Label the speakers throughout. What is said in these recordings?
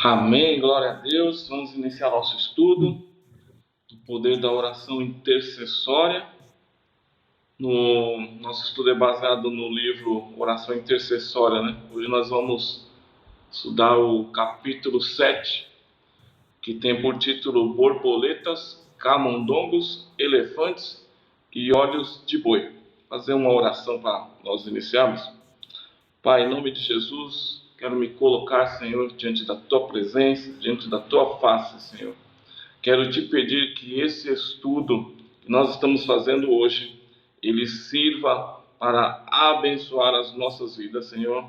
Speaker 1: Amém, glória a Deus. Vamos iniciar nosso estudo do poder da oração intercessória. Nosso estudo é baseado no livro Oração Intercessória, né? Hoje nós vamos estudar o capítulo 7, que tem por título Borboletas, Camundongos, Elefantes e Olhos de Boi. Fazer uma oração para nós iniciarmos. Pai, em nome de Jesus, quero me colocar, Senhor, diante da Tua presença, diante da Tua face, Senhor. Quero te pedir que esse estudo que nós estamos fazendo hoje, ele sirva para abençoar as nossas vidas, Senhor,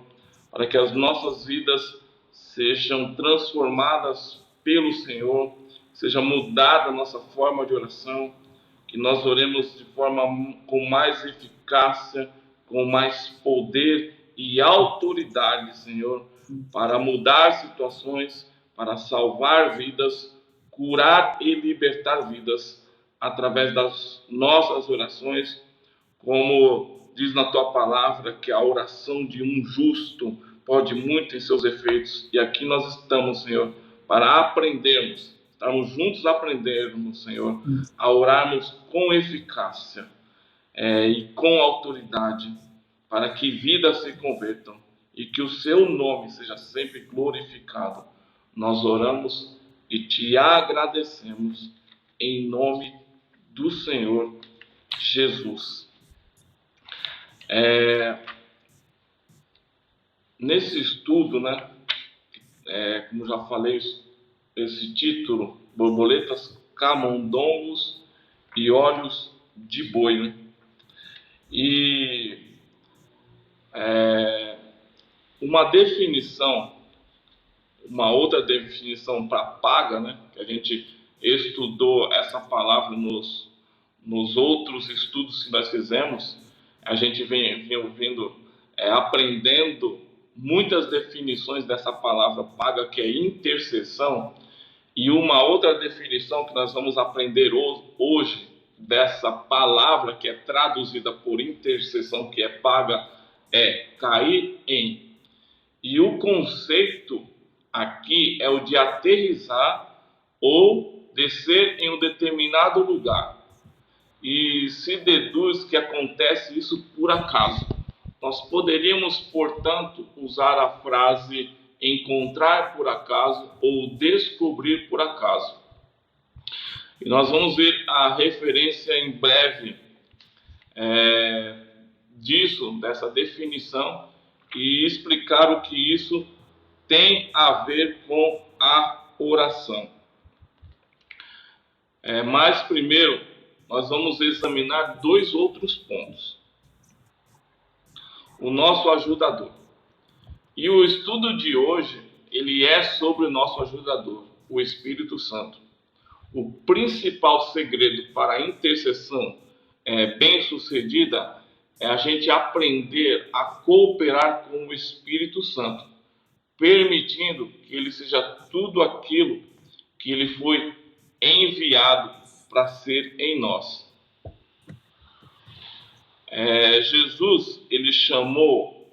Speaker 1: para que as nossas vidas sejam transformadas pelo Senhor, seja mudada a nossa forma de oração, que nós oremos de forma com mais eficácia, com mais poder e autoridade, Senhor, para mudar situações, para salvar vidas, curar e libertar vidas através das nossas orações, como diz na Tua palavra que a oração de um justo pode muito em seus efeitos. E aqui nós estamos, Senhor, para aprendermos, estarmos juntos aprendermos, Senhor, a orarmos com eficácia e com autoridade, para que vidas se convertam e que o Seu nome seja sempre glorificado. Nós oramos e Te agradecemos em nome do Senhor Jesus. Nesse estudo, né, como já falei, esse título, Borboletas, Camundongos e Olhos de Boi, né? E uma outra definição para paga, né, que a gente estudou essa palavra nos outros estudos que nós fizemos, a gente vem ouvindo, aprendendo muitas definições dessa palavra paga, que é intercessão, e uma outra definição que nós vamos aprender hoje dessa palavra que é traduzida por intercessão, que é paga, é cair em. E o conceito aqui é o de aterrissar ou descer em um determinado lugar. E se deduz que acontece isso por acaso. Nós poderíamos, portanto, usar a frase encontrar por acaso ou descobrir por acaso. E nós vamos ver a referência em breve dessa definição, e explicar o que isso tem a ver com a oração. Mas primeiro, nós vamos examinar dois outros pontos. O nosso ajudador. E o estudo de hoje, ele é sobre o nosso ajudador, o Espírito Santo. O principal segredo para a intercessão bem-sucedida é a gente aprender a cooperar com o Espírito Santo, permitindo que ele seja tudo aquilo que ele foi enviado para ser em nós. Jesus, ele chamou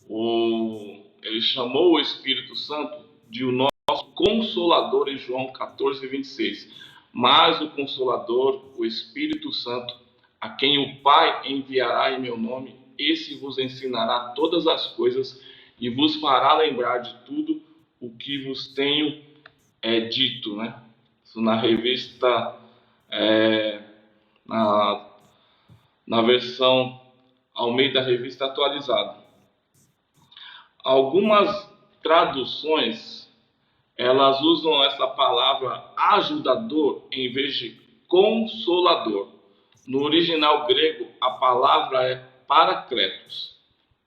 Speaker 1: o Espírito Santo de o nosso Consolador em João 14:26. Mas o Consolador, o Espírito Santo, a quem o Pai enviará em meu nome, esse vos ensinará todas as coisas e vos fará lembrar de tudo o que vos tenho dito, né? Isso na revista, na versão Almeida Revista Atualizada. Algumas traduções, elas usam essa palavra ajudador em vez de consolador. No original grego, a palavra é parakletos,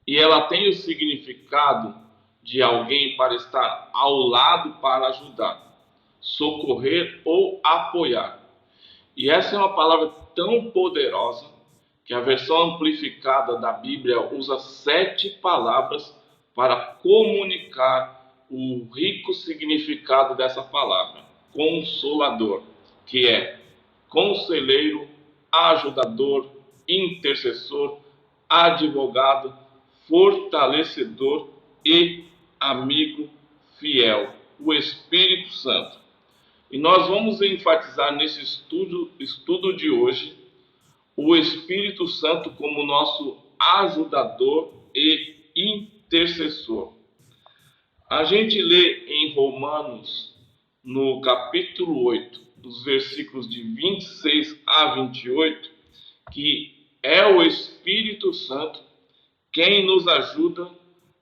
Speaker 1: e ela tem o significado de alguém para estar ao lado para ajudar, socorrer ou apoiar. E essa é uma palavra tão poderosa que a versão amplificada da Bíblia usa 7 palavras para comunicar o rico significado dessa palavra. Consolador, que é conselheiro, ajudador, intercessor, advogado, fortalecedor e amigo fiel. o Espírito Santo. E nós vamos enfatizar nesse estudo de hoje o Espírito Santo como nosso ajudador e intercessor. A gente lê em Romanos, no capítulo 8, dos versículos de 26 a 28, que é o Espírito Santo quem nos ajuda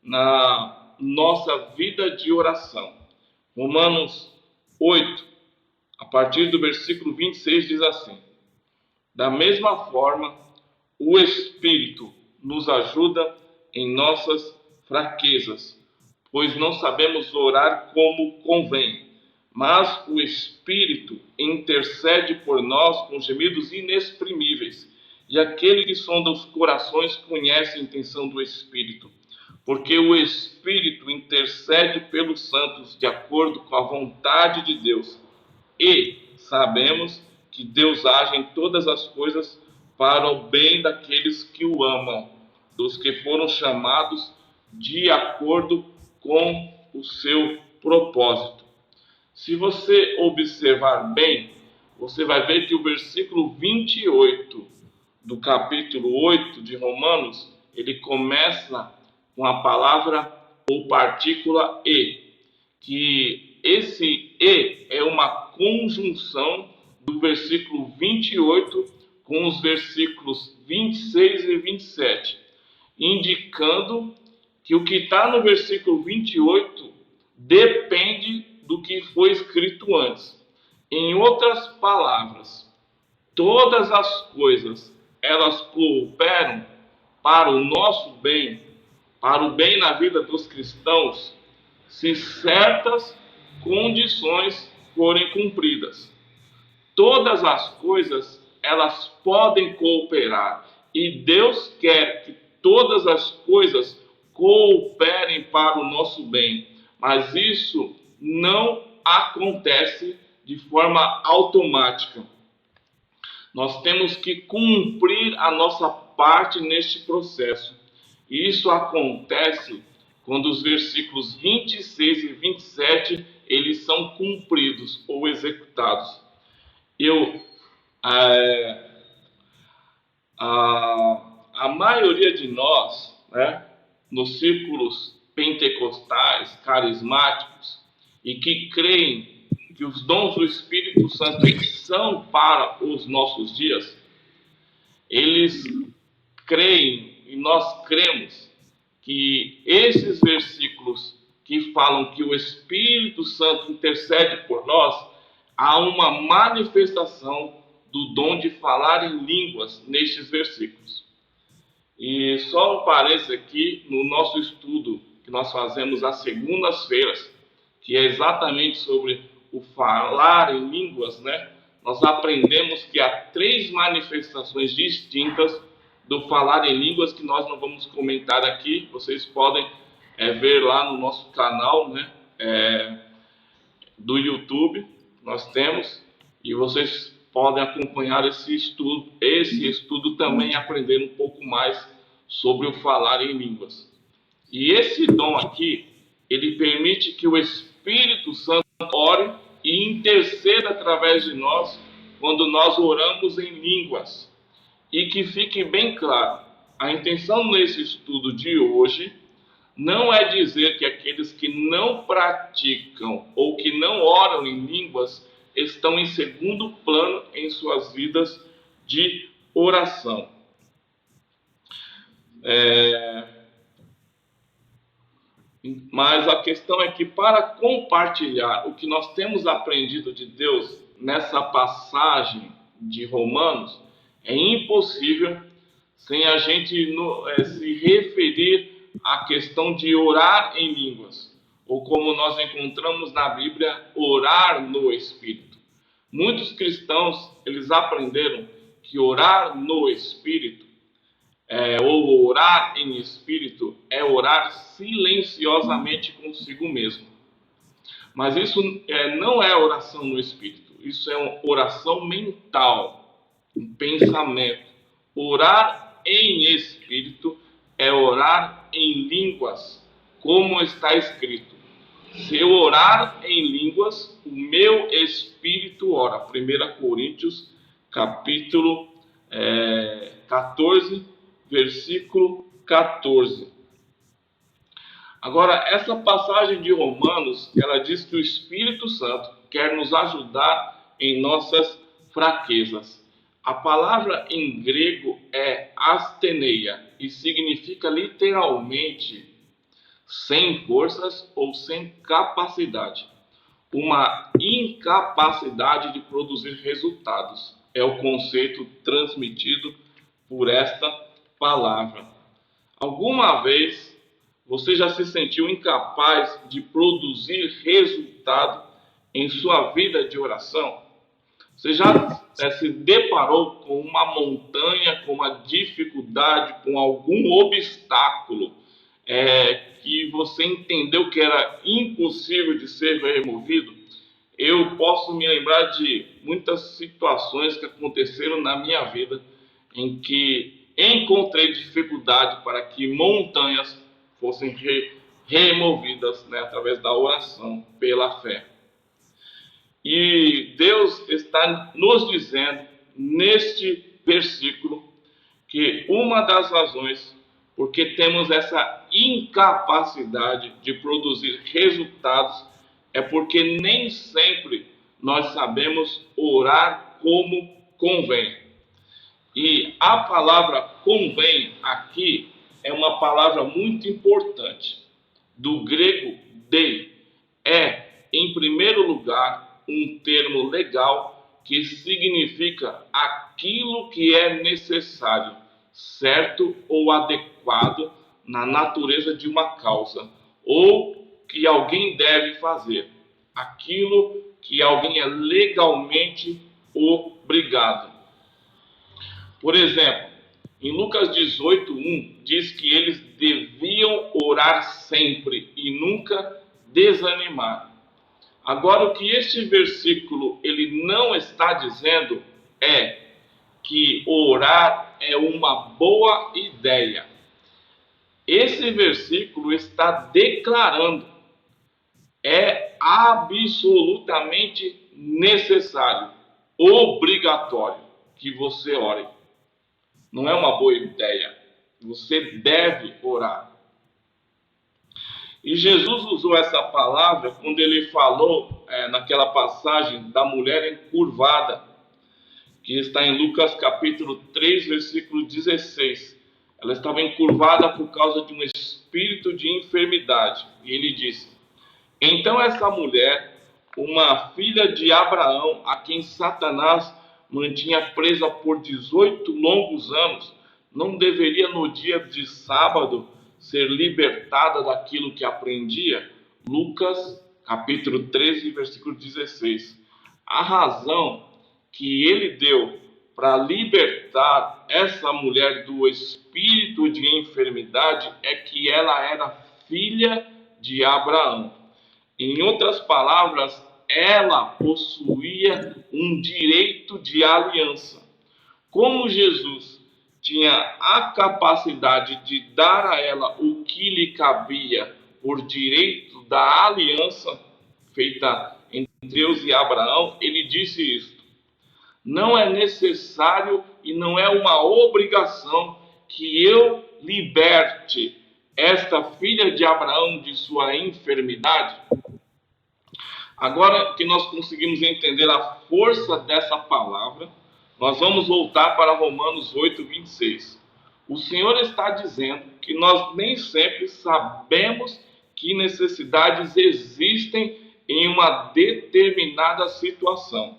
Speaker 1: na nossa vida de oração. Romanos 8, a partir do versículo 26, diz assim: da mesma forma, o Espírito nos ajuda em nossas fraquezas, pois não sabemos orar como convém, mas o Espírito intercede por nós com gemidos inexprimíveis. E aquele que sonda os corações conhece a intenção do Espírito, porque o Espírito intercede pelos santos de acordo com a vontade de Deus. E sabemos que Deus age em todas as coisas para o bem daqueles que o amam, dos que foram chamados de acordo com o seu propósito. Se você observar bem, você vai ver que o versículo 28 do capítulo 8 de Romanos, ele começa com a palavra ou partícula e, que esse e é uma conjunção do versículo 28 com os versículos 26 e 27, indicando que o que está no versículo 28 depende do que foi escrito antes. Em outras palavras, todas as coisas, elas cooperam para o nosso bem, para o bem na vida dos cristãos, se certas condições forem cumpridas. Todas as coisas, elas podem cooperar, e Deus quer que todas as coisas cooperem para o nosso bem, mas isso não acontece de forma automática. Nós temos que cumprir a nossa parte neste processo. E isso acontece quando os versículos 26 e 27 eles são cumpridos ou executados. A maioria de nós, né, nos círculos pentecostais, carismáticos, e que creem que os dons do Espírito Santo são para os nossos dias, eles creem, e nós cremos, que esses versículos que falam que o Espírito Santo intercede por nós, há uma manifestação do dom de falar em línguas nestes versículos. E só um parênteses aqui, no nosso estudo que nós fazemos às segundas-feiras, que é exatamente sobre o falar em línguas, né? Nós aprendemos que há 3 manifestações distintas do falar em línguas, que nós não vamos comentar aqui. Vocês podem ver lá no nosso canal, né, do YouTube, nós temos, e vocês podem acompanhar esse estudo também, aprender um pouco mais sobre o falar em línguas. E esse dom aqui, ele permite que o Espírito Santo ore e interceda através de nós quando nós oramos em línguas. E que fique bem claro, a intenção nesse estudo de hoje não é dizer que aqueles que não praticam ou que não oram em línguas estão em segundo plano em suas vidas de oração. Mas a questão é que, para compartilhar o que nós temos aprendido de Deus nessa passagem de Romanos, é impossível sem a gente se referir à questão de orar em línguas, ou como nós encontramos na Bíblia, orar no Espírito. Muitos cristãos, eles aprenderam que orar no Espírito, ou orar em Espírito, é orar silenciosamente consigo mesmo. Mas isso não é oração no Espírito, isso é uma oração mental, um pensamento. Orar em Espírito é orar em línguas, como está escrito: Se eu orar em línguas, o meu espírito ora. 1 Coríntios, capítulo 14, versículo 14. Agora, essa passagem de Romanos, ela diz que o Espírito Santo quer nos ajudar em nossas fraquezas. A palavra em grego é asteneia e significa literalmente sem forças ou sem capacidade. Uma incapacidade de produzir resultados é o conceito transmitido por esta palavra. Alguma vez você já se sentiu incapaz de produzir resultado em sua vida de oração? Você já se deparou com uma montanha, com uma dificuldade, com algum obstáculo que você entendeu que era impossível de ser removido? Eu posso me lembrar de muitas situações que aconteceram na minha vida em que encontrei dificuldade para que montanhas fossem removidas, né, através da oração, pela fé. E Deus está nos dizendo neste versículo que uma das razões porque temos essa incapacidade de produzir resultados é porque nem sempre nós sabemos orar como convém. E a palavra convém aqui é uma palavra muito importante. Do grego dei, em primeiro lugar, um termo legal que significa aquilo que é necessário, certo ou adequado na natureza de uma causa, ou que alguém deve fazer, aquilo que alguém é legalmente obrigado. Por exemplo, em Lucas 18:1 diz que eles deviam orar sempre e nunca desanimar. Agora, o que este versículo ele não está dizendo é que orar é uma boa ideia. Esse versículo está declarando é absolutamente necessário, obrigatório que você ore. Não é uma boa ideia. Você deve orar. E Jesus usou essa palavra quando ele falou naquela passagem da mulher encurvada, que está em Lucas capítulo 3, versículo 16. Ela estava encurvada por causa de um espírito de enfermidade. E ele disse: então essa mulher, uma filha de Abraão, a quem Satanás mantinha presa por 18 longos anos, não deveria no dia de sábado ser libertada daquilo que aprendia? Lucas capítulo 13, versículo 16. A razão que ele deu para libertar essa mulher do espírito de enfermidade é que ela era filha de Abraão. Em outras palavras, ela possuía um direito de aliança. Como Jesus tinha a capacidade de dar a ela o que lhe cabia por direito da aliança feita entre Deus e Abraão, ele disse isto: não é necessário e não é uma obrigação que eu liberte esta filha de Abraão de sua enfermidade. Agora que nós conseguimos entender a força dessa palavra, nós vamos voltar para Romanos 8, 26. O Senhor está dizendo que nós nem sempre sabemos que necessidades existem em uma determinada situação.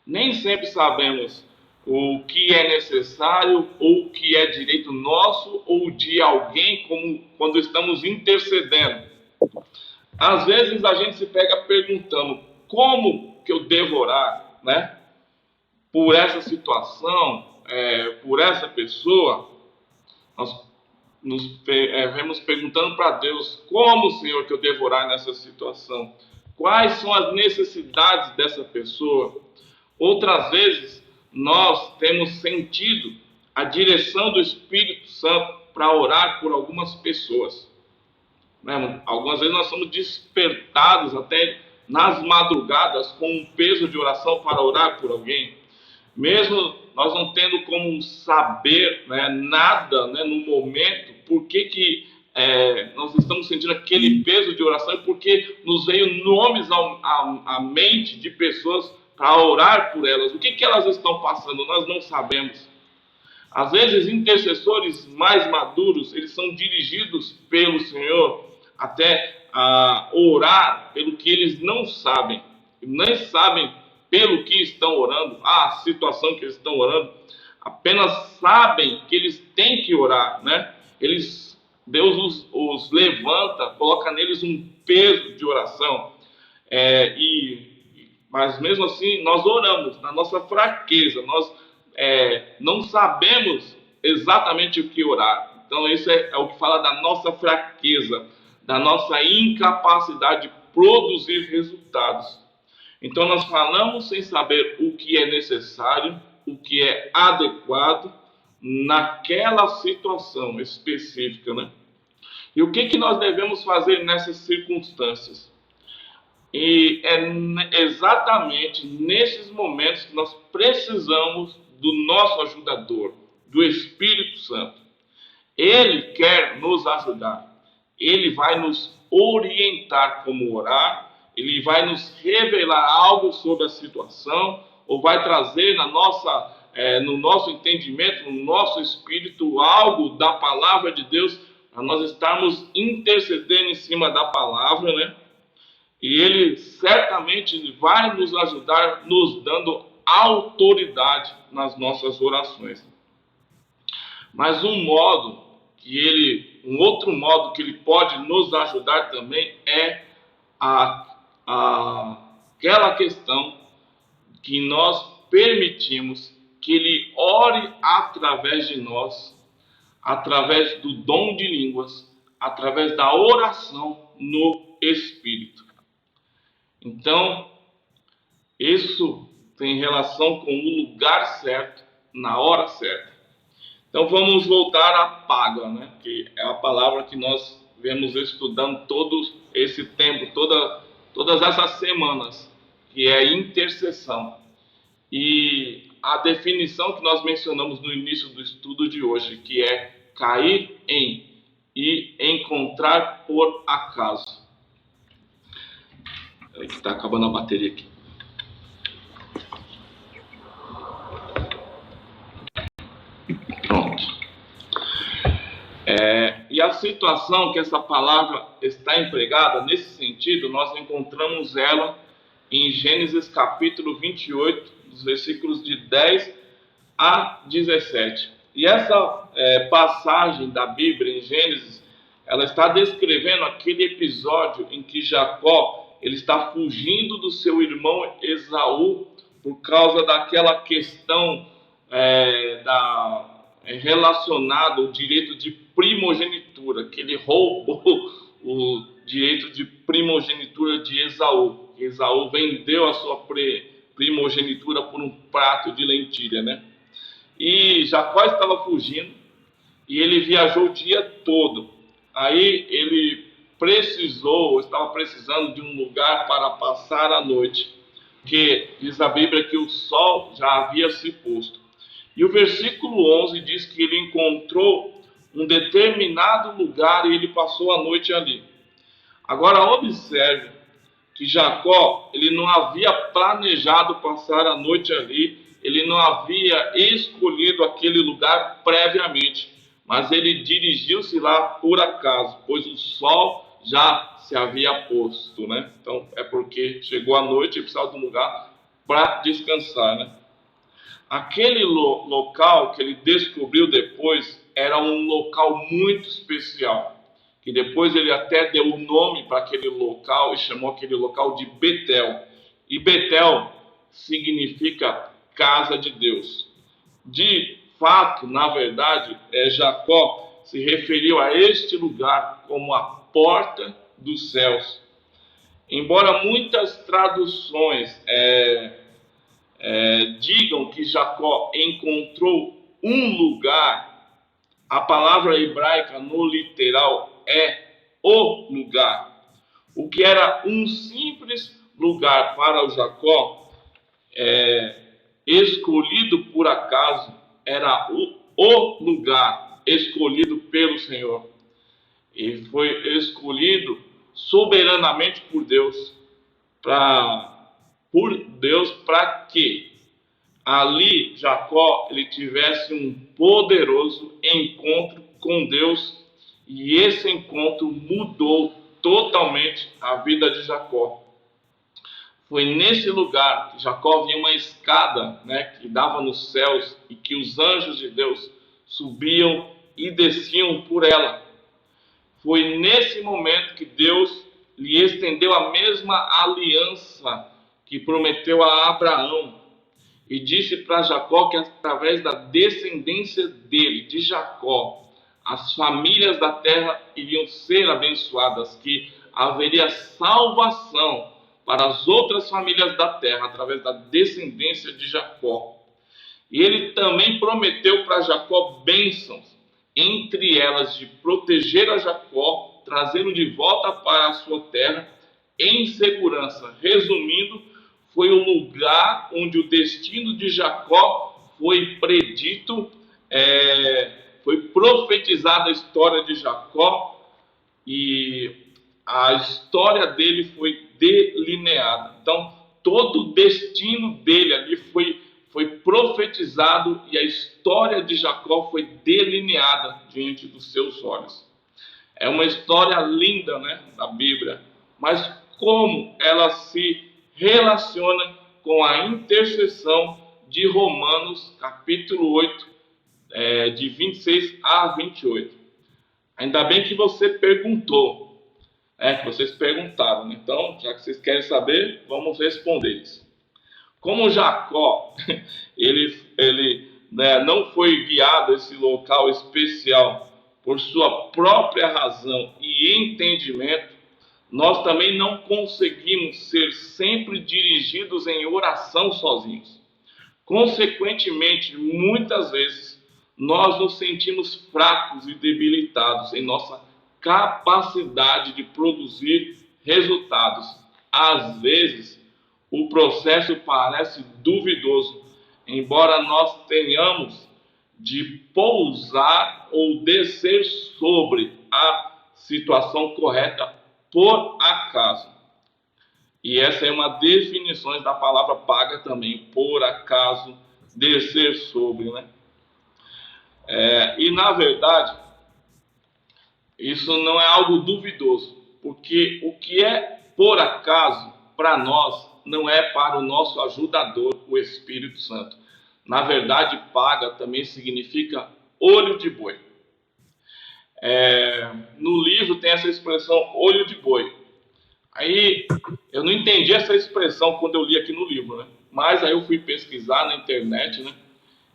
Speaker 1: Nem sempre sabemos o que é necessário ou o que é direito nosso ou de alguém, como quando estamos intercedendo. Às vezes a gente se pega perguntando como que eu devo orar, né? Por essa situação, por essa pessoa. Nós vemos perguntando para Deus: como, Senhor, que eu devo orar nessa situação? Quais são as necessidades dessa pessoa? Outras vezes nós temos sentido a direção do Espírito Santo para orar por algumas pessoas. né? Algumas vezes nós somos despertados até nas madrugadas com um peso de oração para orar por alguém. Mesmo nós não tendo como saber, né, nada, né, no momento, por que nós estamos sentindo aquele peso de oração e porque nos veio nomes à mente de pessoas para orar por elas. O que elas estão passando? Nós não sabemos. Às vezes, intercessores mais maduros, eles são dirigidos pelo Senhor até a orar pelo que eles não sabem. Nem sabem pelo que estão orando, a situação que eles estão orando. Apenas sabem que eles têm que orar, né? Deus os levanta, coloca neles um peso de oração. Mas mesmo assim, nós oramos na nossa fraqueza. Nós não sabemos exatamente o que orar. Então, isso é o que fala da nossa fraqueza, da nossa incapacidade de produzir resultados. Então, nós falamos sem saber o que é necessário, o que é adequado naquela situação específica, né? E o que nós devemos fazer nessas circunstâncias? E é exatamente nesses momentos que nós precisamos do nosso ajudador, do Espírito Santo. Ele quer nos ajudar. Ele vai nos orientar como orar, ele vai nos revelar algo sobre a situação, ou vai trazer no nosso entendimento, no nosso espírito, algo da palavra de Deus, para nós estarmos intercedendo em cima da palavra, né? E ele certamente vai nos ajudar, nos dando autoridade nas nossas orações. Mas um outro modo que ele pode nos ajudar também é aquela questão que nós permitimos que ele ore através de nós, através do dom de línguas, através da oração no Espírito. Então, isso tem relação com o lugar certo, na hora certa. Então, vamos voltar à paga, né? Que é a palavra que nós vemos estudando todo esse tempo, todas essas semanas, que é intercessão. E a definição que nós mencionamos no início do estudo de hoje, que é cair em e encontrar por acaso. Peraí que está acabando a bateria aqui. Pronto. E a situação que essa palavra está empregada, nesse sentido, nós encontramos ela em Gênesis capítulo 28, dos versículos de 10 a 17. E essa passagem da Bíblia em Gênesis, ela está descrevendo aquele episódio em que Jacó ele está fugindo do seu irmão Esaú por causa daquela questão relacionada ao direito de primogenitura, que ele roubou o direito de primogenitura de Esaú. Esaú vendeu a sua primogenitura por um prato de lentilha, né? E Jacó estava fugindo e ele viajou o dia todo. Aí ele estava precisando de um lugar para passar a noite, que diz a Bíblia que o sol já havia se posto. E o versículo 11 diz que ele encontrou um determinado lugar e ele passou a noite ali. Agora observe que Jacó, ele não havia planejado passar a noite ali, ele não havia escolhido aquele lugar previamente, mas ele dirigiu-se lá por acaso, pois o sol já se havia posto, né? Então é porque chegou a noite e precisava de um lugar para descansar, né? Aquele local que ele descobriu depois era um local muito especial, que depois ele até deu o nome para aquele local e chamou aquele local de Betel. E Betel significa casa de Deus. De fato, na verdade, Jacó se referiu a este lugar como a porta dos céus. Embora muitas traduções digam que Jacó encontrou um lugar, a palavra hebraica no literal é o lugar. O que era um simples lugar para o Jacó, escolhido por acaso, era o lugar escolhido pelo Senhor. E foi escolhido soberanamente por Deus, para que ali Jacó ele tivesse um poderoso encontro com Deus, e esse encontro mudou totalmente a vida de Jacó. Foi nesse lugar que Jacó via uma escada, que dava nos céus, e que os anjos de Deus subiam e desciam por ela. Foi nesse momento que Deus lhe estendeu a mesma aliança que prometeu a Abraão, e disse para Jacó que através da descendência dele, de Jacó, as famílias da terra iriam ser abençoadas, que haveria salvação para as outras famílias da terra através da descendência de Jacó. E ele também prometeu para Jacó bênçãos, entre elas de proteger a Jacó, trazendo de volta para a sua terra em segurança. Resumindo, foi o lugar onde o destino de Jacó foi predito, foi profetizada a história de Jacó, e a história dele foi delineada. Então, todo o destino dele ali foi profetizado, e a história de Jacó foi delineada diante dos seus olhos. É uma história linda, da Bíblia, mas como ela se relaciona com a intercessão de Romanos, capítulo 8, de 26 a 28. Ainda bem que você perguntou, que vocês perguntaram. Então, já que vocês querem saber, vamos responder isso. Como Jacó, ele não foi guiado a esse local especial por sua própria razão e entendimento, nós também não conseguimos ser sempre dirigidos em oração sozinhos. Consequentemente, muitas vezes, nós nos sentimos fracos e debilitados em nossa capacidade de produzir resultados. Às vezes, o processo parece duvidoso, embora nós tenhamos de pousar ou descer sobre a situação correta por acaso. E essa é uma definição da palavra paga também, por acaso, descer sobre, E na verdade, isso não é algo duvidoso, porque o que é por acaso para nós não é para o nosso ajudador, o Espírito Santo. Na verdade, paga também significa olho de boi. No livro tem essa expressão olho de boi. Aí eu não entendi essa expressão quando eu li aqui no livro, mas aí eu fui pesquisar na internet,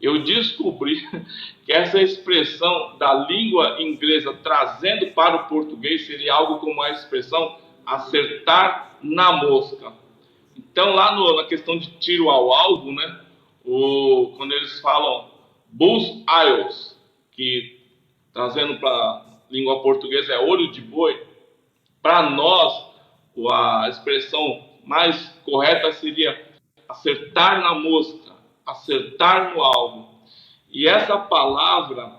Speaker 1: eu descobri que essa expressão da língua inglesa trazendo para o português seria algo como a expressão acertar na mosca. Então lá na questão de tiro ao alvo, quando eles falam bullseyes, que trazendo para a língua portuguesa é olho de boi, para nós a expressão mais correta seria acertar na mosca, acertar no alvo. E essa palavra,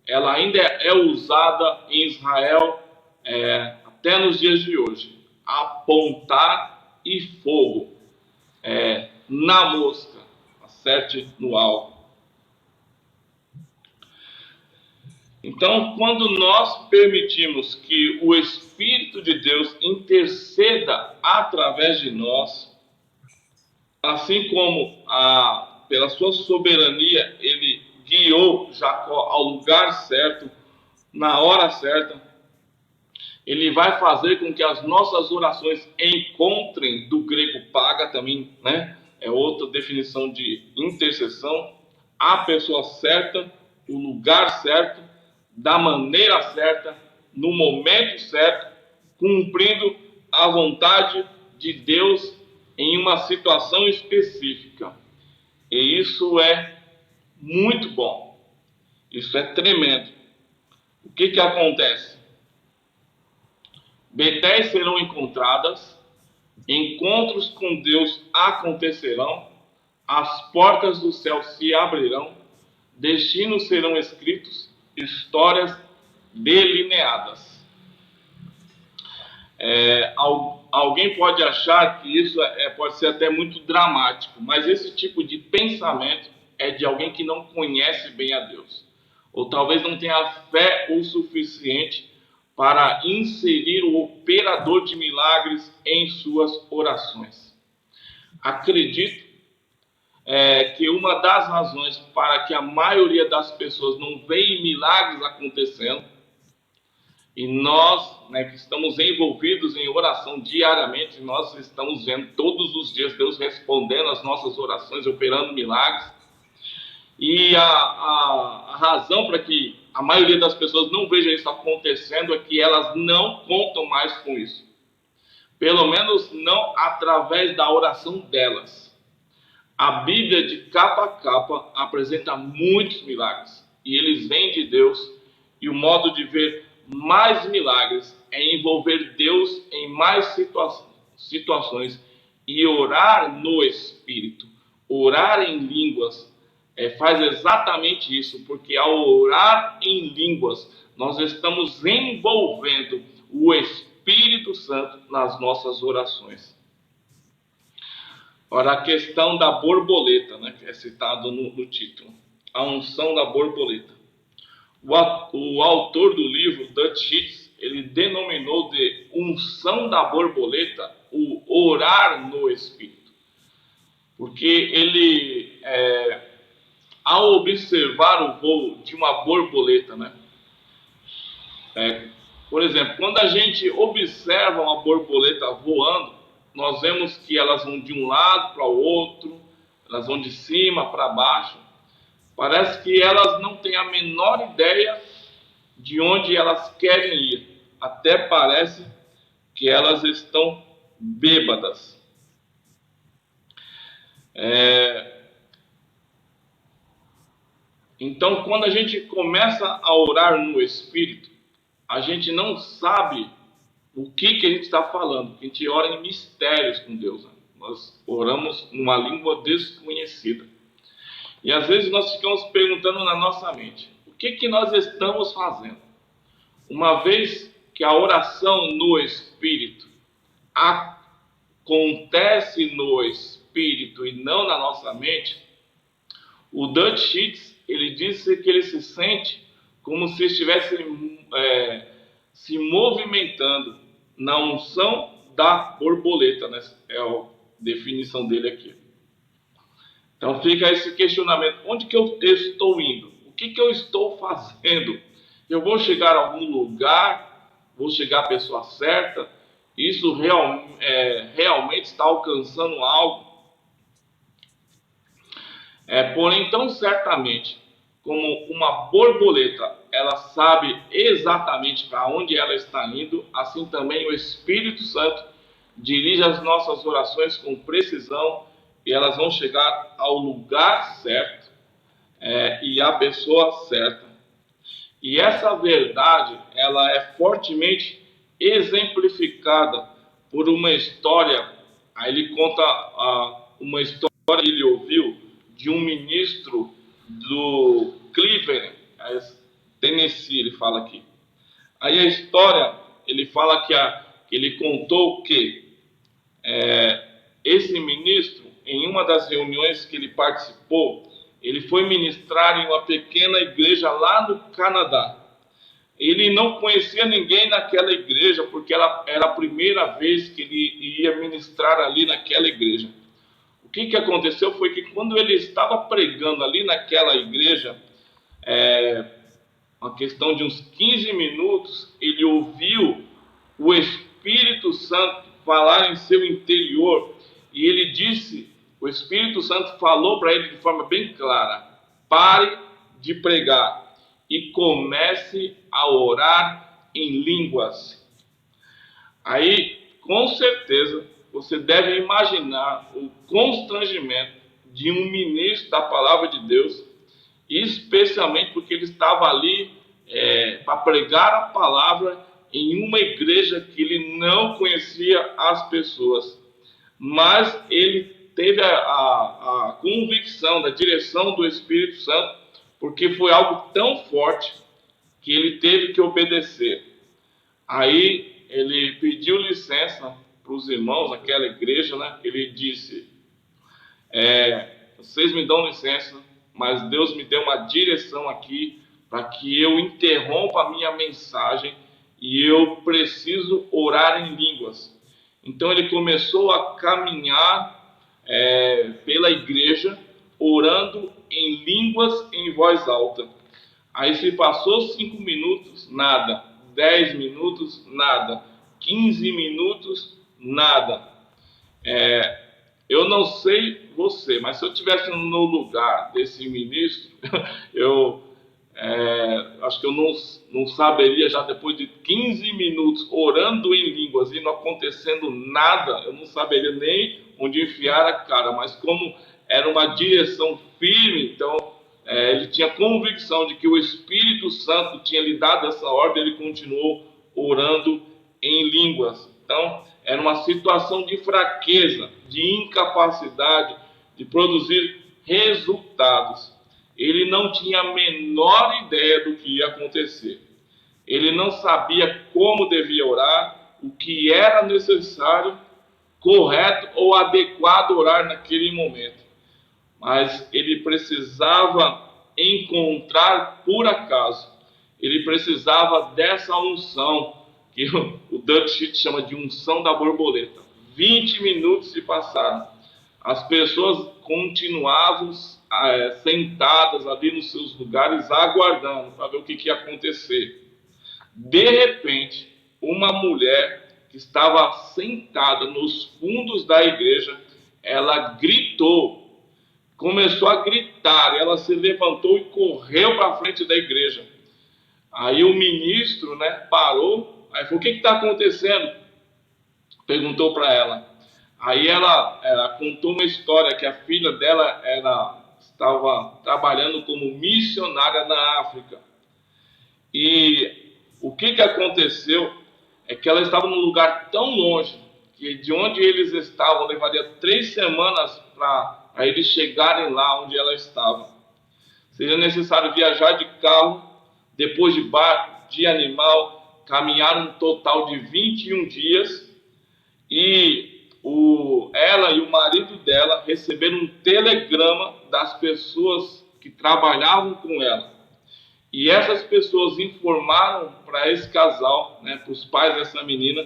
Speaker 1: ela ainda é usada em Israel até nos dias de hoje. Apontar e fogo. Na mosca, acerte no alvo. Então, quando nós permitimos que o Espírito de Deus interceda através de nós, assim como pela sua soberania ele guiou Jacó ao lugar certo, na hora certa, ele vai fazer com que as nossas orações encontrem, do grego paga também, é outra definição de intercessão, a pessoa certa, o lugar certo, da maneira certa, no momento certo, cumprindo a vontade de Deus em uma situação específica. E isso é muito bom. Isso é tremendo. O que acontece? Betéis serão encontradas, encontros com Deus acontecerão, as portas do céu se abrirão, destinos serão escritos, histórias delineadas. Alguém pode achar que isso pode ser até muito dramático, mas esse tipo de pensamento é de alguém que não conhece bem a Deus, ou talvez não tenha fé o suficiente para inserir o operador de milagres em suas orações. Acredito que uma das razões para que a maioria das pessoas não veem milagres acontecendo, e nós, que estamos envolvidos em oração diariamente, nós estamos vendo todos os dias Deus respondendo às nossas orações, operando milagres. E a razão para que a maioria das pessoas não veja isso acontecendo é que elas não contam mais com isso. Pelo menos não através da oração delas. A Bíblia, de capa a capa, apresenta muitos milagres. E eles vêm de Deus. E o modo de ver mais milagres é envolver Deus em mais situações e orar no Espírito. Orar em línguas faz exatamente isso, porque ao orar em línguas, nós estamos envolvendo o Espírito Santo nas nossas orações. Ora, a questão da borboleta, que é citado no título, a unção da borboleta. O autor do livro, Dutch Sheets, ele denominou de unção da borboleta o orar no Espírito. Porque ele, ao observar o voo de uma borboleta, por exemplo, quando a gente observa uma borboleta voando, nós vemos que elas vão de um lado para o outro, elas vão de cima para baixo. Parece que elas não têm a menor ideia de onde elas querem ir. Até parece que elas estão bêbadas. Então, quando a gente começa a orar no Espírito, a gente não sabe o que a gente está falando. A gente ora em mistérios com Deus. Nós oramos numa língua desconhecida. E às vezes nós ficamos perguntando na nossa mente, o que nós estamos fazendo? Uma vez que a oração no Espírito acontece no Espírito e não na nossa mente, o Dutch Sheets, ele disse que ele se sente como se estivesse se movimentando na unção da borboleta, é a definição dele aqui. Então fica esse questionamento, onde que eu estou indo? O que eu estou fazendo? Eu vou chegar a algum lugar? Vou chegar à pessoa certa? Isso realmente está alcançando algo? Porém, tão certamente como uma borboleta, ela sabe exatamente para onde ela está indo, assim também o Espírito Santo dirige as nossas orações com precisão, e elas vão chegar ao lugar certo e à pessoa certa. E essa verdade, ela é fortemente exemplificada por uma história. Aí ele conta uma história que ele ouviu de um ministro do Cleveland, Tennessee, ele fala aqui. Aí a história, ele fala que ele contou que esse ministro, em uma das reuniões que ele participou, ele foi ministrar em uma pequena igreja lá no Canadá. Ele não conhecia ninguém naquela igreja, porque ela era a primeira vez que ele ia ministrar ali naquela igreja. O que aconteceu foi que quando ele estava pregando ali naquela igreja, uma questão de uns 15 minutos, ele ouviu o Espírito Santo falar em seu interior, e ele disse, o Espírito Santo falou para ele de forma bem clara: pare de pregar e comece a orar em línguas. Aí, com certeza, você deve imaginar o constrangimento de um ministro da palavra de Deus, especialmente porque ele estava ali para pregar a palavra em uma igreja que ele não conhecia as pessoas, mas ele teve a convicção da direção do Espírito Santo, porque foi algo tão forte que ele teve que obedecer. Aí ele pediu licença para os irmãos daquela igreja, né? Ele disse: vocês me dão licença, mas Deus me deu uma direção aqui para que eu interrompa a minha mensagem e eu preciso orar em línguas. Então ele começou a caminhar pela igreja, orando em línguas em voz alta. Aí se passou 5 minutos, nada. 10 minutos, nada. 15 minutos, nada. Eu não sei você, mas se eu estivesse no lugar desse ministro, eu acho que eu não saberia, já depois de 15 minutos orando em línguas e não acontecendo nada, eu não saberia nem onde enfiar a cara. Mas como era uma direção firme, então ele tinha convicção de que o Espírito Santo tinha lhe dado essa ordem, ele continuou orando em línguas. Então, era uma situação de fraqueza, de incapacidade de produzir resultados. Ele não tinha a menor ideia do que ia acontecer. Ele não sabia como devia orar, o que era necessário, correto ou adequado orar naquele momento. Mas ele precisava encontrar por acaso. Ele precisava dessa unção, que o Dutch Sheet chama de unção da borboleta. 20 minutos se passaram. As pessoas continuavam sentadas ali nos seus lugares, aguardando para ver o que ia acontecer. De repente, uma mulher que estava sentada nos fundos da igreja, ela gritou, começou a gritar, ela se levantou e correu para a frente da igreja. Aí o ministro, parou, aí falou: o que está acontecendo? Perguntou para ela. Aí ela contou uma história que a filha dela estava trabalhando como missionária na África. E o que aconteceu é que ela estava num lugar tão longe que de onde eles estavam levaria 3 semanas para eles chegarem lá onde ela estava. Seria necessário viajar de carro, depois de barco, de animal, caminhar um total de 21 dias. E ela e o marido dela receberam um telegrama das pessoas que trabalhavam com ela. E essas pessoas informaram para esse casal, para os pais dessa menina,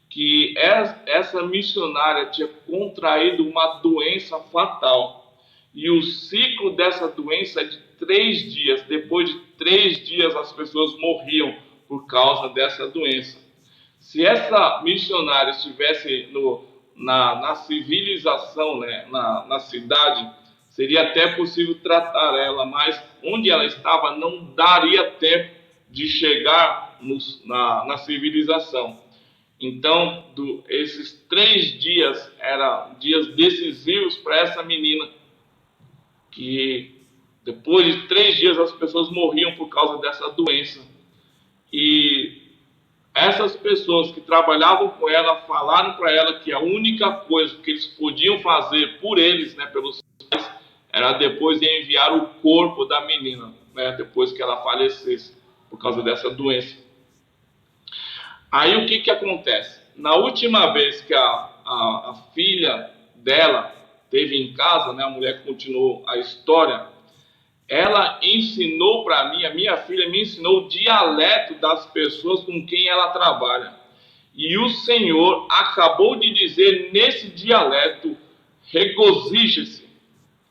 Speaker 1: que essa missionária tinha contraído uma doença fatal. E o ciclo dessa doença é de 3 dias. Depois de 3 dias as pessoas morriam por causa dessa doença. Se essa missionária estivesse na civilização, na cidade, seria até possível tratar ela, mas onde ela estava não daria tempo de chegar na civilização. Então, esses 3 dias eram dias decisivos para essa menina, que depois de 3 dias as pessoas morriam por causa dessa doença. E essas pessoas que trabalhavam com ela falaram para ela que a única coisa que eles podiam fazer por eles, pelos pais, era depois de enviar o corpo da menina, depois que ela falecesse por causa dessa doença. Aí o que acontece? Na última vez que a filha dela esteve em casa, a mulher que continuou a história, ela ensinou para mim, a minha filha me ensinou o dialeto das pessoas com quem ela trabalha. E o Senhor acabou de dizer nesse dialeto: regozije-se,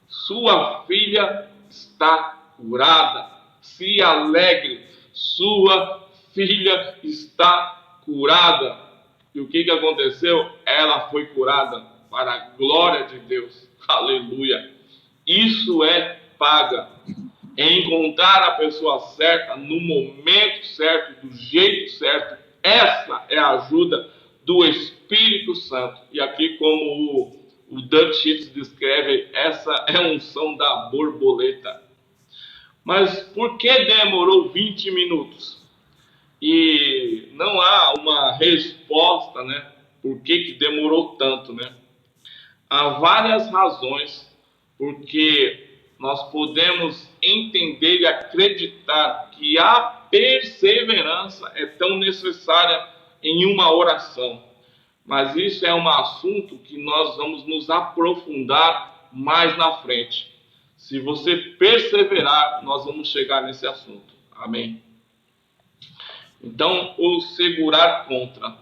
Speaker 1: sua filha está curada. Se alegre, sua filha está curada. E o que aconteceu? Ela foi curada para a glória de Deus. Aleluia. Isso é paga. É encontrar a pessoa certa, no momento certo, do jeito certo. Essa é a ajuda do Espírito Santo. E aqui, como o Dutch Sheets descreve, essa é a unção da borboleta. Mas por que demorou 20 minutos? e não há uma resposta, né? Por que demorou tanto, né? Há várias razões porque nós podemos entender e acreditar que a perseverança é tão necessária em uma oração. Mas isso é um assunto que nós vamos nos aprofundar mais na frente. Se você perseverar, nós vamos chegar nesse assunto. Amém? Então, o segurar contra.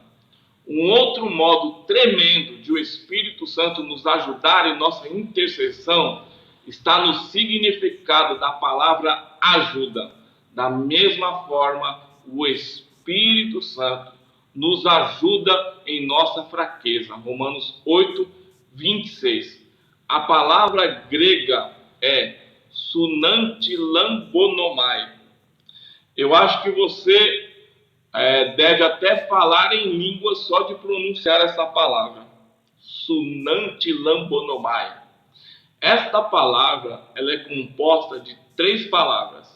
Speaker 1: Um outro modo tremendo de o Espírito Santo nos ajudar em nossa intercessão está no significado da palavra ajuda. Da mesma forma, o Espírito Santo nos ajuda em nossa fraqueza. Romanos 8, 26. A palavra grega é sunantilambonomai. Eu acho que você deve até falar em língua só de pronunciar essa palavra. Sunantilambonomai. Esta palavra ela é composta de 3 palavras.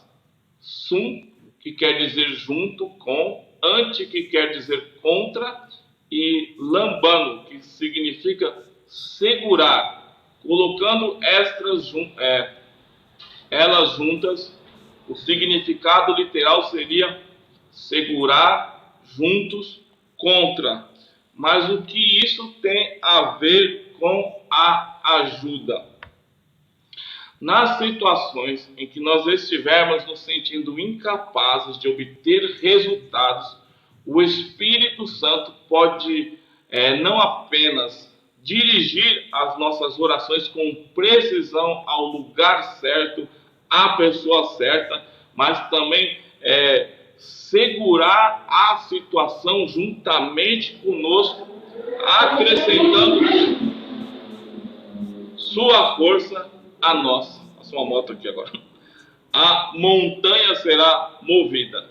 Speaker 1: Sun, que quer dizer junto com, anti, que quer dizer contra, e lambano, que significa segurar. Colocando elas juntas, o significado literal seria segurar, juntos, contra. Mas o que isso tem a ver com a ajuda? Nas situações em que nós estivermos nos sentindo incapazes de obter resultados, o Espírito Santo pode não apenas dirigir as nossas orações com precisão ao lugar certo, à pessoa certa, mas também segurar a situação juntamente conosco, acrescentando sua força a nossa. Passou uma moto aqui agora. A montanha será movida.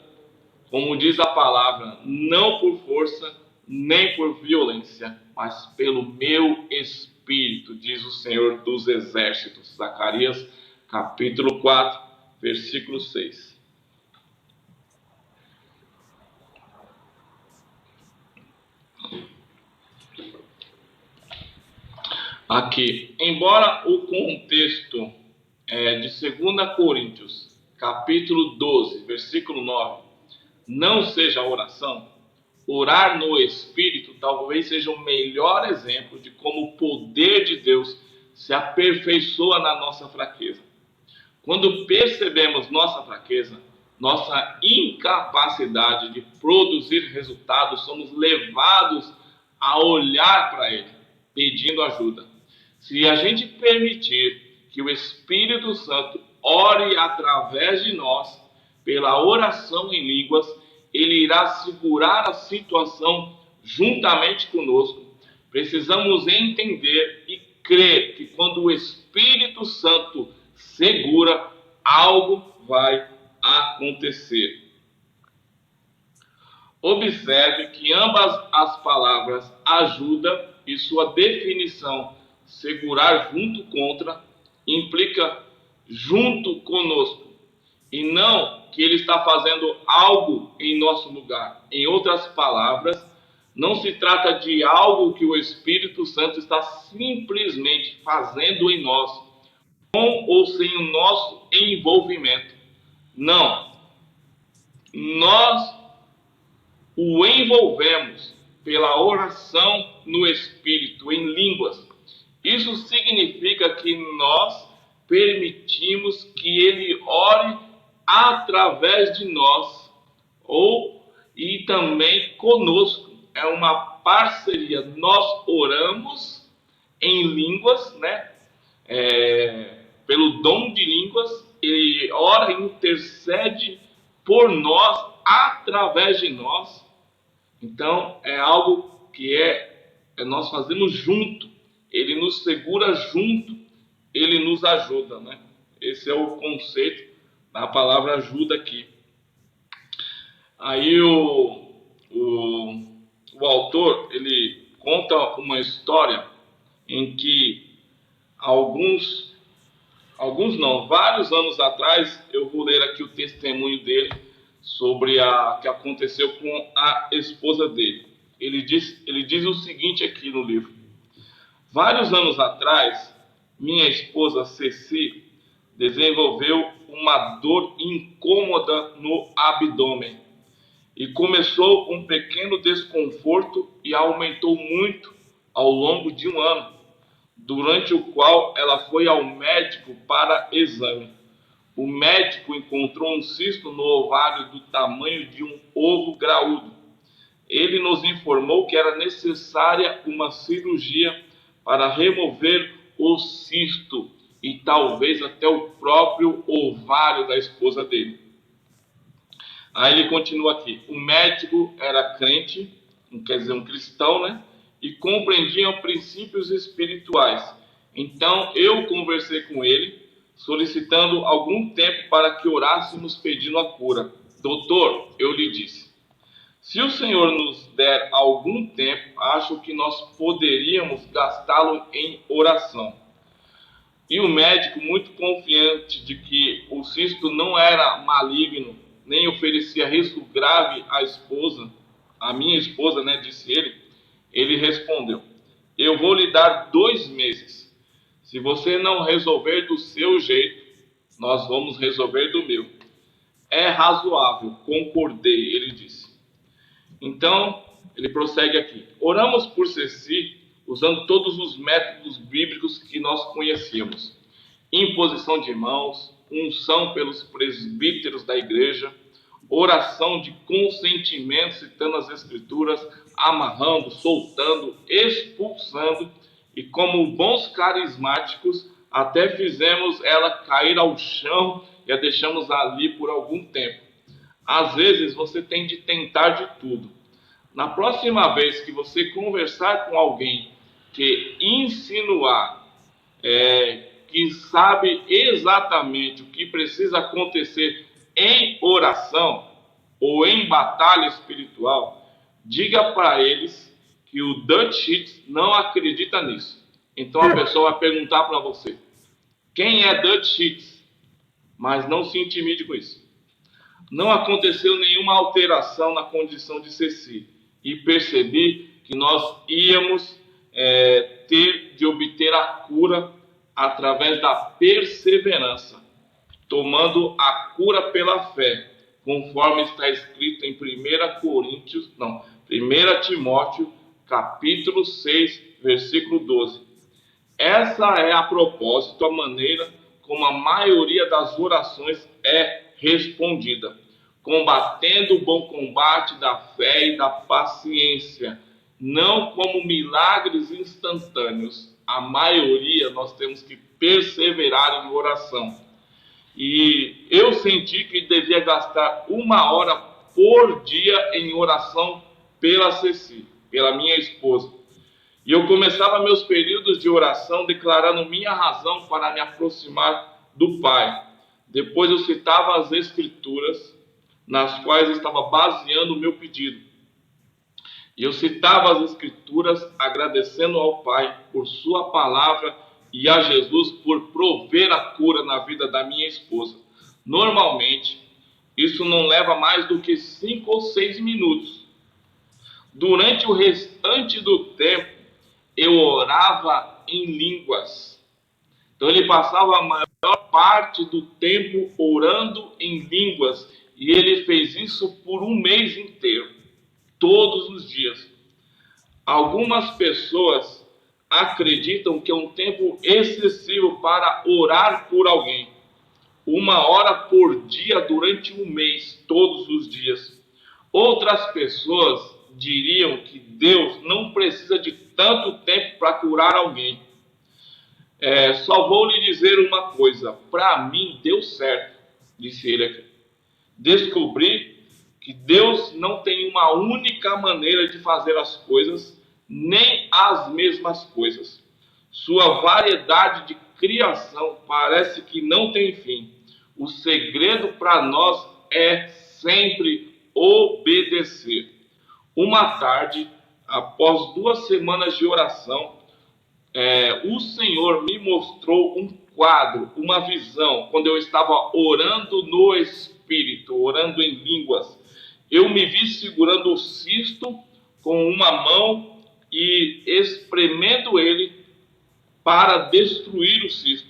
Speaker 1: Como diz a palavra, não por força, nem por violência, mas pelo meu Espírito, diz o Senhor dos Exércitos. Zacarias, capítulo 4, versículo 6. Aqui, embora o contexto de 2 Coríntios, capítulo 12, versículo 9, não seja oração, orar no Espírito talvez seja o melhor exemplo de como o poder de Deus se aperfeiçoa na nossa fraqueza. Quando percebemos nossa fraqueza, nossa incapacidade de produzir resultados, somos levados a olhar para Ele, pedindo ajuda. Se a gente permitir que o Espírito Santo ore através de nós, pela oração em línguas, ele irá segurar a situação juntamente conosco. Precisamos entender e crer que quando o Espírito Santo segura, algo vai acontecer. Observe que ambas as palavras ajuda e sua definição segurar junto contra implica junto conosco, e não que ele está fazendo algo em nosso lugar. Em outras palavras, não se trata de algo que o Espírito Santo está simplesmente fazendo em nós, com ou sem o nosso envolvimento. Não. Nós o envolvemos pela oração no Espírito, em línguas. Isso significa que nós permitimos que ele ore através de nós e também conosco. É uma parceria. Nós oramos em línguas, né? Pelo dom de línguas, ele ora e intercede por nós, através de nós. Então, é algo que nós fazemos junto. Ele nos segura junto, ele nos ajuda, né? Esse é o conceito da palavra ajuda aqui. Aí o autor, ele conta uma história em que vários anos atrás, eu vou ler aqui o testemunho dele sobre a que aconteceu com a esposa dele. Ele diz o seguinte aqui no livro: vários anos atrás, minha esposa Ceci desenvolveu uma dor incômoda no abdômen e começou um pequeno desconforto e aumentou muito ao longo de um ano, durante o qual ela foi ao médico para exame. O médico encontrou um cisto no ovário do tamanho de um ovo graúdo. Ele nos informou que era necessária uma cirurgia para remover o cisto e talvez até o próprio ovário da esposa dele. Aí ele continua aqui: o médico era crente, quer dizer, um cristão, né? E compreendia princípios espirituais. Então eu conversei com ele, solicitando algum tempo para que orássemos pedindo a cura. Doutor, eu lhe disse, se o Senhor nos der algum tempo, acho que nós poderíamos gastá-lo em oração. E o médico, muito confiante de que o cisto não era maligno, nem oferecia risco grave à esposa, a minha esposa, né, disse ele respondeu: eu vou lhe dar 2 meses. Se você não resolver do seu jeito, nós vamos resolver do meu. É razoável, concordei, ele disse. Então, ele prossegue aqui: oramos por Ceci, usando todos os métodos bíblicos que nós conhecíamos: imposição de mãos, unção pelos presbíteros da igreja, oração de consentimento, citando as escrituras, amarrando, soltando, expulsando, e como bons carismáticos, até fizemos ela cair ao chão e a deixamos ali por algum tempo. Às vezes você tem de tentar de tudo. Na próxima vez que você conversar com alguém que insinuar que sabe exatamente o que precisa acontecer em oração ou em batalha espiritual, diga para eles que o Dutch Sheets não acredita nisso. Então a pessoa vai perguntar para você: quem é Dutch Sheets? Mas não se intimide com isso. Não aconteceu nenhuma alteração na condição de Ceci, e percebi que nós íamos ter de obter a cura através da perseverança, tomando a cura pela fé, conforme está escrito em 1 Timóteo, capítulo 6, versículo 12. Essa é a propósito a maneira como a maioria das orações é respondida, combatendo o bom combate da fé e da paciência, não como milagres instantâneos. A maioria nós temos que perseverar em oração. E eu senti que devia gastar 1 hora por dia em oração pela Ceci, pela minha esposa. E eu começava meus períodos de oração declarando minha razão para me aproximar do Pai. Depois eu citava as escrituras nas quais eu estava baseando o meu pedido. E eu citava as escrituras agradecendo ao Pai por sua palavra e a Jesus por prover a cura na vida da minha esposa. Normalmente, isso não leva mais do que 5 ou 6 minutos. Durante o restante do tempo, eu orava em línguas. Então ele passava a maior parte do tempo orando em línguas, e ele fez isso por 1 mês inteiro, todos os dias. Algumas pessoas acreditam que é um tempo excessivo para orar por alguém. 1 hora por dia durante 1 mês, todos os dias. Outras pessoas diriam que Deus não precisa de tanto tempo para curar alguém. Só vou lhe dizer uma coisa: para mim deu certo, disse ele aqui. Descobri que Deus não tem uma única maneira de fazer as coisas, nem as mesmas coisas. Sua variedade de criação parece que não tem fim. O segredo para nós é sempre obedecer. Uma tarde, após 2 semanas de oração, o Senhor me mostrou um quadro, uma visão, quando eu estava orando no Espírito. espírito, orando em línguas. Eu me vi segurando o cisto com uma mão e espremendo ele para destruir o cisto.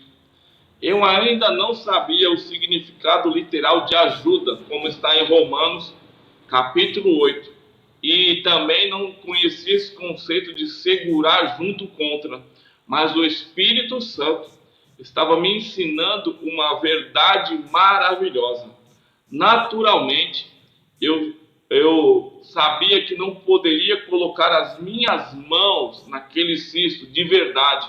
Speaker 1: Eu ainda não sabia o significado literal de ajuda, como está em Romanos, capítulo 8. E também não conhecia esse conceito de segurar junto contra. Mas o Espírito Santo estava me ensinando uma verdade maravilhosa. Naturalmente, eu sabia que não poderia colocar as minhas mãos naquele cisto de verdade,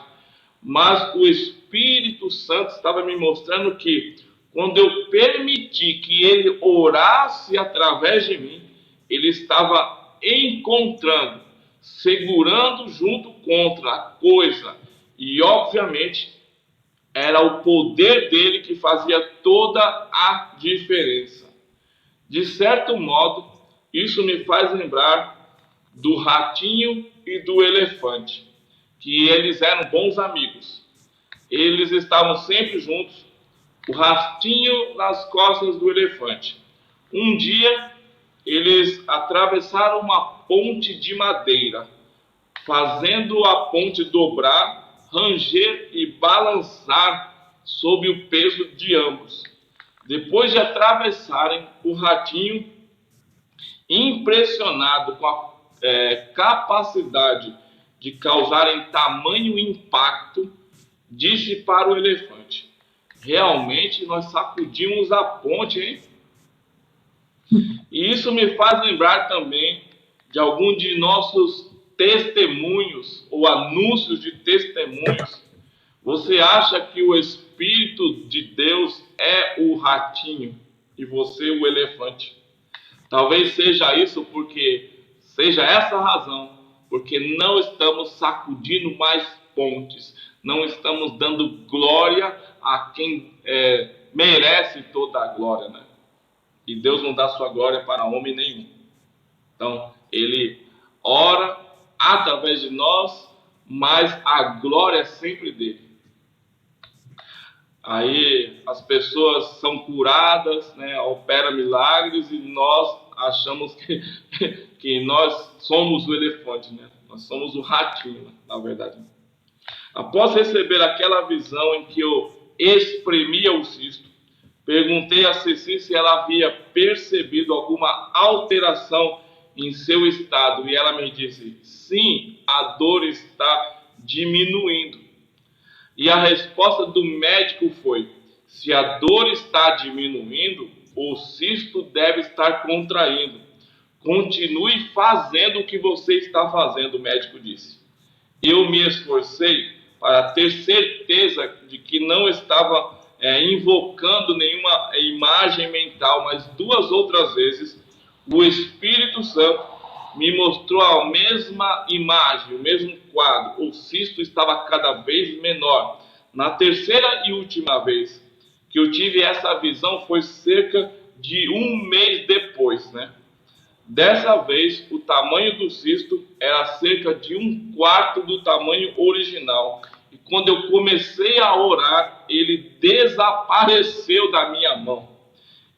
Speaker 1: mas o Espírito Santo estava me mostrando que quando eu permiti que ele orasse através de mim, ele estava encontrando, segurando junto contra a coisa, e obviamente era o poder dele que fazia toda a diferença. De certo modo, isso me faz lembrar do ratinho e do elefante, que eles eram bons amigos. Eles estavam sempre juntos, o ratinho nas costas do elefante. Um dia, eles atravessaram uma ponte de madeira, fazendo a ponte dobrar, ranger e balançar sob o peso de ambos. Depois de atravessarem, o ratinho, impressionado com a capacidade de causarem tamanho impacto, disse para o elefante: realmente nós sacudimos a ponte, hein? E isso me faz lembrar também de algum de nossos testemunhos ou anúncios de testemunhos. Você acha que o Espírito de Deus é o ratinho e você o elefante? Talvez seja isso seja essa a razão, porque não estamos sacudindo mais pontes, não estamos dando glória a quem merece toda a glória, né? E Deus não dá sua glória para homem nenhum. Então, ele ora através de nós, mas a glória é sempre dele. Aí as pessoas são curadas, né, operam milagres, e nós achamos que nós somos o elefante, né? Nós somos o ratinho, né, na verdade. Após receber aquela visão em que eu espremia o cisto, perguntei a Ceci se ela havia percebido alguma alteração em seu estado, e ela me disse: sim, a dor está diminuindo. E a resposta do médico foi: se a dor está diminuindo, o cisto deve estar contraindo. Continue fazendo o que você está fazendo, o médico disse. Eu me esforcei para ter certeza de que não estava invocando nenhuma imagem mental, mas 2 outras vezes o Espírito Santo me mostrou a mesma imagem, o mesmo quadro. O cisto estava cada vez menor. Na terceira e última vez que eu tive essa visão foi cerca de 1 mês depois, né? Dessa vez, o tamanho do cisto era cerca de 1/4 do tamanho original. E quando eu comecei a orar, ele desapareceu da minha mão.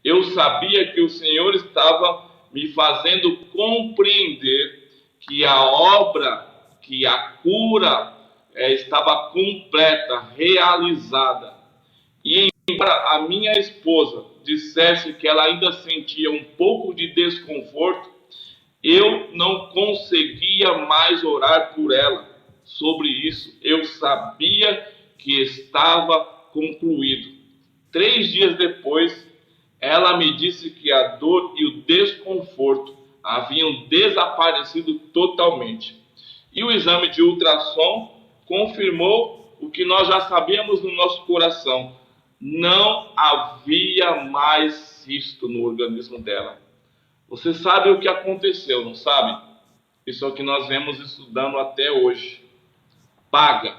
Speaker 1: Eu sabia que o Senhor estava me fazendo compreender que a obra, que a cura estava completa, realizada. E embora a minha esposa dissesse que ela ainda sentia um pouco de desconforto, eu não conseguia mais orar por ela sobre isso. Eu sabia que estava concluído. 3 dias depois, ela me disse que a dor e o desconforto haviam desaparecido totalmente. E o exame de ultrassom confirmou o que nós já sabíamos no nosso coração: não havia mais cisto no organismo dela. Você sabe o que aconteceu, não sabe? Isso é o que nós vemos estudando até hoje. Paga.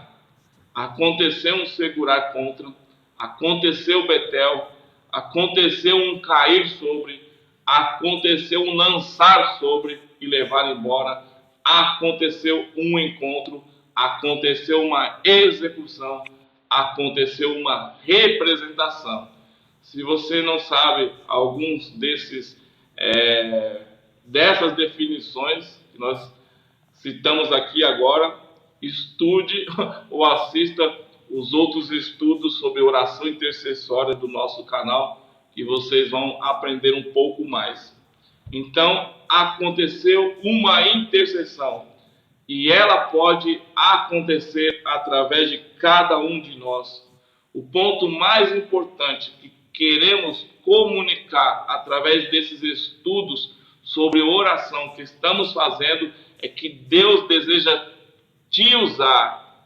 Speaker 1: Aconteceu um segurar contra, aconteceu o Betel, aconteceu um cair sobre, aconteceu um lançar sobre e levar embora, aconteceu um encontro, aconteceu uma execução, aconteceu uma representação. Se você não sabe alguns dessas definições que nós citamos aqui agora, estude ou assista os outros estudos sobre oração intercessória do nosso canal, que vocês vão aprender um pouco mais. Então, aconteceu uma intercessão, e ela pode acontecer através de cada um de nós. O ponto mais importante que queremos comunicar através desses estudos sobre oração que estamos fazendo é que Deus deseja te usar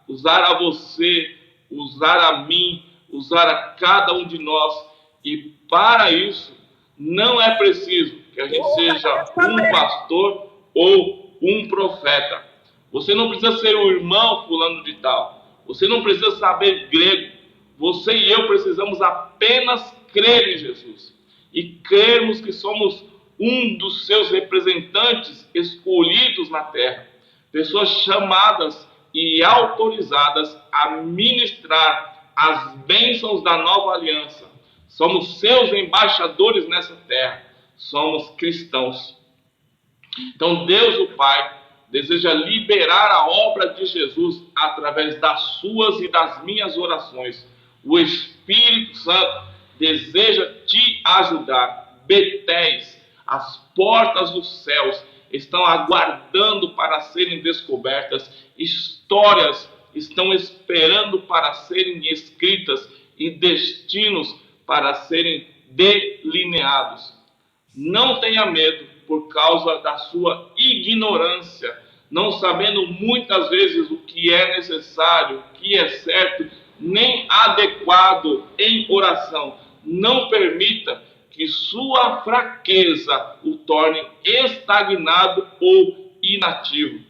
Speaker 1: a você, usar a mim, usar a cada um de nós. E para isso, não é preciso que a gente seja um pastor ou um profeta. Você não precisa ser o irmão fulano de tal. Você não precisa saber grego. Você e eu precisamos apenas crer em Jesus. E crermos que somos um dos seus representantes escolhidos na terra. Pessoas chamadas e autorizadas a ministrar as bênçãos da nova aliança. Somos seus embaixadores nessa terra. Somos cristãos. Então Deus, o Pai, deseja liberar a obra de Jesus através das suas e das minhas orações. O Espírito Santo deseja te ajudar. Betéis, as portas dos céus estão aguardando para serem descobertas. Histórias estão esperando para serem escritas e destinos para serem delineados. Não tenha medo por causa da sua ignorância, não sabendo muitas vezes o que é necessário, o que é certo, nem adequado em oração. Não permita que sua fraqueza o torne estagnado ou inativo.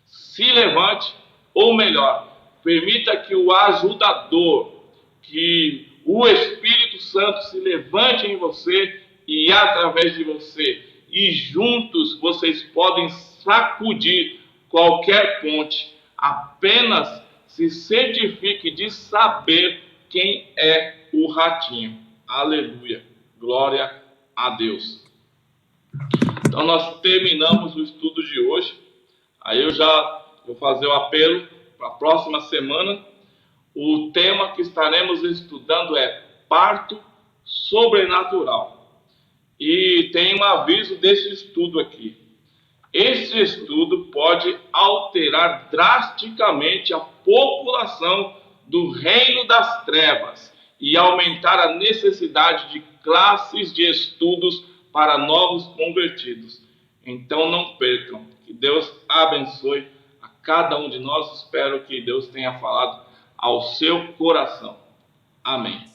Speaker 1: Se levante, ou melhor, permita que o ajudador, que o Espírito Santo se levante em você e através de você. E juntos vocês podem sacudir qualquer ponte. Apenas se certifique de saber quem é o ratinho. Aleluia. Glória a Deus. Então nós terminamos o estudo de hoje. Aí eu já vou fazer o apelo para a próxima semana. O tema que estaremos estudando é parto sobrenatural. E tem um aviso desse estudo aqui. Esse estudo pode alterar drasticamente a população do reino das trevas e aumentar a necessidade de classes de estudos para novos convertidos. Então não percam. Que Deus abençoe a cada um de nós. Espero que Deus tenha falado ao seu coração. Amém.